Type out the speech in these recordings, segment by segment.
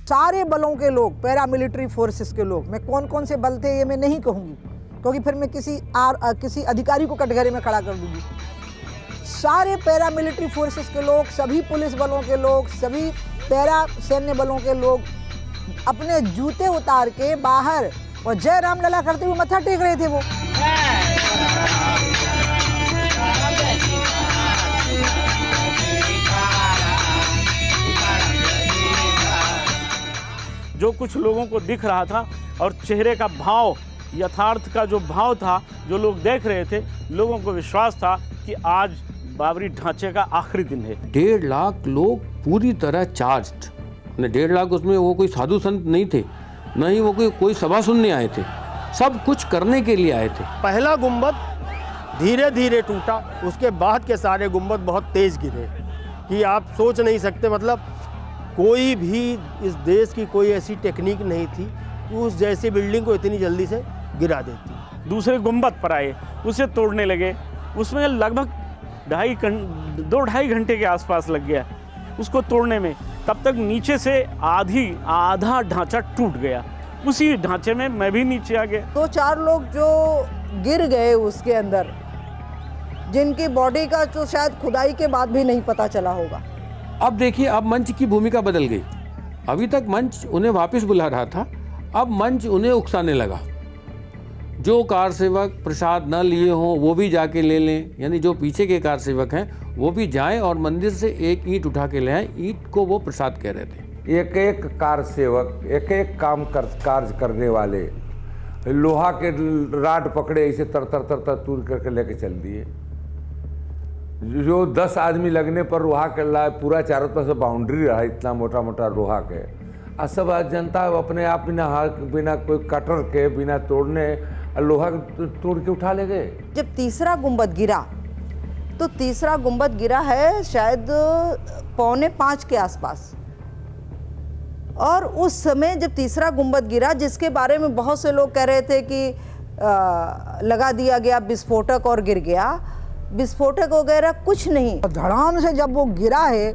सारे बलों के लोग, पैरामिलिट्री फोर्सेस के लोग, मैं कौन कौन से बल थे ये मैं नहीं कहूँगी क्योंकि फिर मैं किसी अधिकारी को कटघरे में खड़ा कर दूंगी। सारे पैरामिलिट्री फोर्सेस के लोग, सभी पुलिस बलों के लोग, सभी पैरा सैन्य बलों के लोग अपने जूते उतार के बाहर और जय राम लला करते हुए मत्था टेक रहे थे। वो जो कुछ लोगों को दिख रहा था और चेहरे का भाव, यथार्थ का जो भाव था, जो लोग देख रहे थे, लोगों को विश्वास था कि आज बाबरी ढांचे का आखिरी दिन है। 1.5 लाख लोग पूरी तरह चार्ज्ड। 1.5 लाख, उसमें वो कोई साधु संत नहीं थे, न ही वो कोई सभा सुनने आए थे, सब कुछ करने के लिए आए थे। पहला गुंबद धीरे धीरे टूटा, उसके बाद के सारे गुंबद बहुत तेज गिरे कि आप सोच नहीं सकते। मतलब कोई भी इस देश की कोई ऐसी टेक्निक नहीं थी कि उस जैसी बिल्डिंग को इतनी जल्दी से गिरा देती। दूसरे गुंबद पर आए, उसे तोड़ने लगे। उसमें लगभग 2-2.5 घंटे के आसपास लग गया उसको तोड़ने में। तब तक नीचे से आधा ढांचा टूट गया। उसी ढांचे में मैं भी नीचे आ गया। 2-4 लोग जो गिर गए उसके अंदर, जिनकी बॉडी का तो शायद खुदाई के बाद भी नहीं पता चला होगा। अब देखिए, अब मंच की भूमिका बदल गई। अभी तक मंच उन्हें वापस बुला रहा था, अब मंच उन्हें उकसाने लगा। जो कार सेवक प्रसाद न लिए हों वो भी जाके ले लें, यानी जो पीछे के कार सेवक हैं वो भी जाएं और मंदिर से एक ईंट उठा के ले आएं। ईंट को वो प्रसाद कह रहे थे। एक एक कार सेवक, एक एक कार्य करने वाले लोहा के राड पकड़े, इसे तर तूर करके लेके चल दिए। जो 10 आदमी लगने पर लोहा के लाए, पूरा चारों तरफ से बाउंड्री रहा, इतना मोटा मोटा लोहा के। और सब जनता अपने आप बिना कोई कटर के, बिना तोड़ने लोहा तोड़ के उठा ले गए। जब तीसरा गुंबद गिरा तो तीसरा गुंबद गिरा है शायद 4:45 के आसपास। और उस समय जब तीसरा गुंबद गिरा, जिसके बारे में बहुत से लोग कह रहे थे कि लगा दिया गया विस्फोटक और गिर गया, विस्फोटक वगैरह कुछ नहीं। धड़ाम से जब वो गिरा है,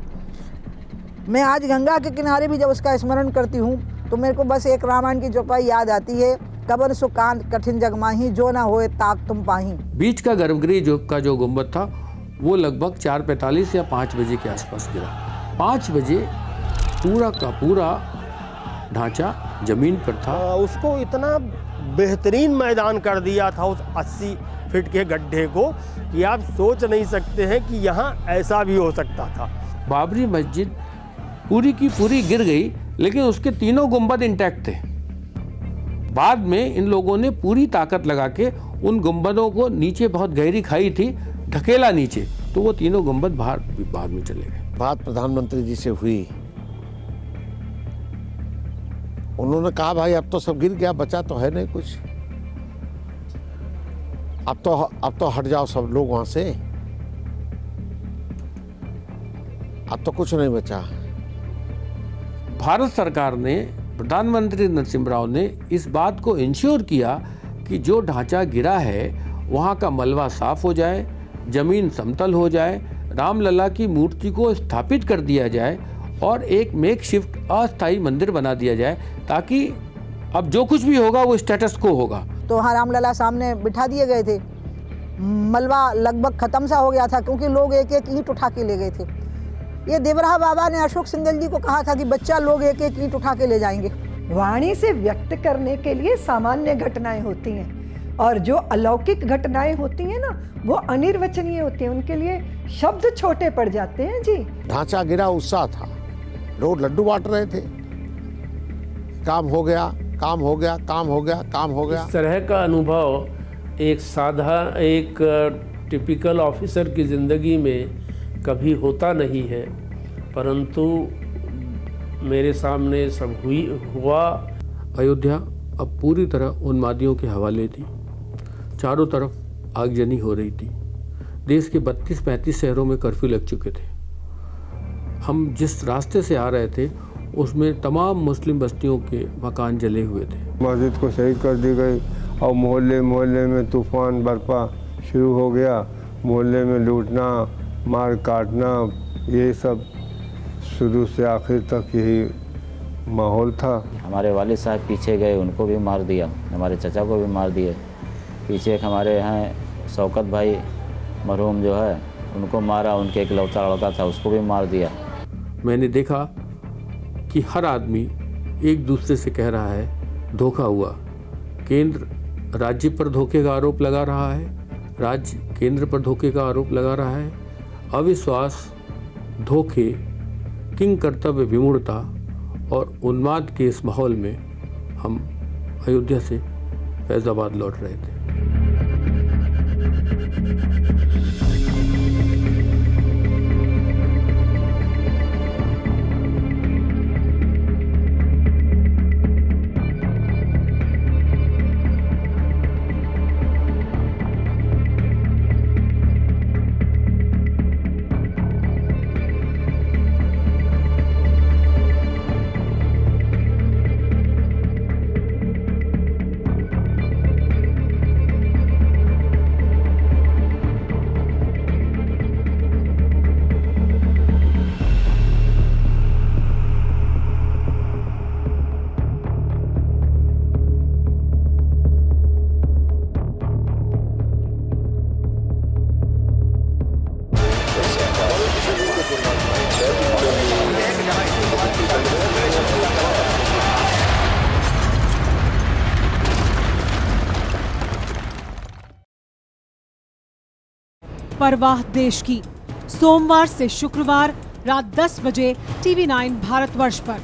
मैं आज गंगा के किनारे भी जब उसका स्मरण करती हूँ तो मेरे को बस एक रामायण की चौपाई याद आती है, कबर सुकान कठिन जगमाही, जो ना होए ताक तुम पाही। बीच का गर्भगृह जो गुंबद था वो लगभग 4:45 या 5 बजे के आसपास गिरा। 5 बजे पूरा का पूरा ढांचा जमीन पर था। उसको इतना बेहतरीन मैदान कर दिया था उस 80 फीट के गड्ढे को कि आप सोच नहीं सकते हैं कि यहाँ ऐसा भी हो सकता था। बाबरी मस्जिद पूरी की पूरी गिर गई, लेकिन उसके तीनों गुंबद इंटैक्ट थे। बाद में इन लोगों ने पूरी ताकत लगा के उन गुंबदों को, नीचे बहुत गहरी खाई थी, ढकेला नीचे, तो वो तीनों गुंबद बाहर बाद में चले गए। बात प्रधानमंत्री जी से हुई, उन्होंने कहा भाई अब तो सब गिर गया, बचा तो है नहीं कुछ, अब तो हट जाओ सब लोग वहां से, अब तो कुछ नहीं बचा। भारत सरकार ने, प्रधानमंत्री नरसिम्हा राव ने इस बात को इंश्योर किया कि जो ढांचा गिरा है वहाँ का मलबा साफ हो जाए, जमीन समतल हो जाए, रामलला की मूर्ति को स्थापित कर दिया जाए और एक मेकशिफ्ट अस्थायी मंदिर बना दिया जाए, ताकि अब जो कुछ भी होगा वो स्टेटस को होगा। तो वहाँ रामलला सामने बिठा दिए गए थे। मलबा लगभग खत्म सा हो गया था क्योंकि लोग एक एक ईंट उठा के ले गए थे। ये देवराहा बाबा ने अशोक सिंघल जी को कहा था कि बच्चा लोग एक एक ईंट उठा के ले जाएंगे। वाणी से व्यक्त करने के लिए सामान्य घटनाएं होती हैं और जो अलौकिक घटनाएं होती हैं ना, वो अनिर्वचनीय होती हैं, उनके लिए शब्द छोटे पड़ जाते हैं जी। ढांचा गिरा, उत्साह था, लोग लड्डू बांट रहे थे, काम हो गया, काम हो गया, काम हो गया, काम हो गया। इस तरह का अनुभव एक टिपिकल ऑफिसर की ज़िंदगी में कभी होता नहीं है, परंतु मेरे सामने सब हुआ। अयोध्या अब पूरी तरह उन्मादियों के हवाले थी। चारों तरफ आगजनी हो रही थी। देश के 32-35 शहरों में कर्फ्यू लग चुके थे। हम जिस रास्ते से आ रहे थे उसमें तमाम मुस्लिम बस्तियों के मकान जले हुए थे। मस्जिद को शहीद कर दी गई और मोहल्ले मोहल्ले में तूफान बरपा शुरू हो गया। मोहल्ले में लूटना, मार काटना, ये सब शुरू से आखिर तक यही माहौल था। हमारे वालिद साहब पीछे गए, उनको भी मार दिया, हमारे चचा को भी मार दिए। पीछे एक हमारे हैं शौकत भाई मरहूम जो है, उनको मारा, उनके एक लौता लड़का था उसको भी मार दिया। मैंने देखा कि हर आदमी एक दूसरे से कह रहा है धोखा हुआ। केंद्र राज्य पर धोखे का आरोप लगा रहा है, राज्य केंद्र पर धोखे का आरोप लगा रहा है। अविश्वास, धोखे, किंग कर्तव्य विमूढ़ता और उन्माद के इस माहौल में हम अयोध्या से फैज़ाबाद लौट रहे थे। परवाह देश की, सोमवार से शुक्रवार रात 10 बजे TV9 भारतवर्ष पर।